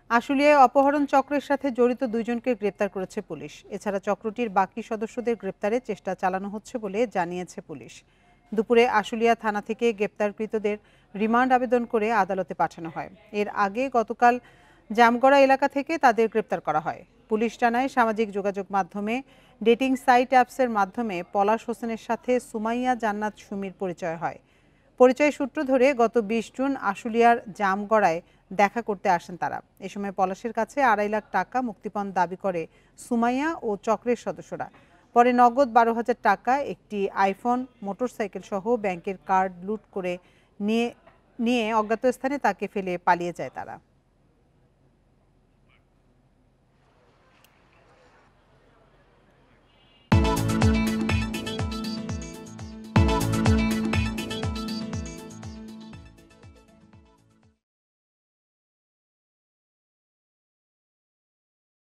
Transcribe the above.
আশুলিয়ায় অপহরণ চক্রের সাথে জড়িত দুইজনকে গ্রেপ্তার করেছে পুলিশ। এছাড়া চক্রটির বাকি সদস্যদের গ্রেপ্তারে চেষ্টা চালানো হচ্ছে বলে জানিয়েছে পুলিশ। দুপুরে আশুলিয়া থানা থেকে গ্রেপ্তারকৃতদের রিমান্ড আবেদন করে আদালতে পাঠানো হয়। এর আগে গতকাল জামগড়া এলাকা থেকে তাদের গ্রেপ্তার করা হয়। পুলিশ জানায়, সামাজিক যোগাযোগ মাধ্যমে ডেটিং সাইট অ্যাপসের মাধ্যমে পলাশ হোসেনের সাথে সুমাইয়া জান্নাত সুমির পরিচয় হয়। পরিচয় সূত্র ধরে গত ২০ জুন আশুলিয়ার জামগড়ায় দেখা করতে আসেন তারা। এ সময় পলাশের কাছে ২.৫ লাখ টাকা মুক্তিপণ দাবি করে সুমাইয়া ও চক্রের সদস্যরা। পরে নগদ ১২,০০০ টাকা, একটি আইফোন, মোটরসাইকেল সহ ব্যাংকের কার্ড লুট করে নিয়ে অজ্ঞাত স্থানে তাকে ফেলে পালিয়ে যায় তারা।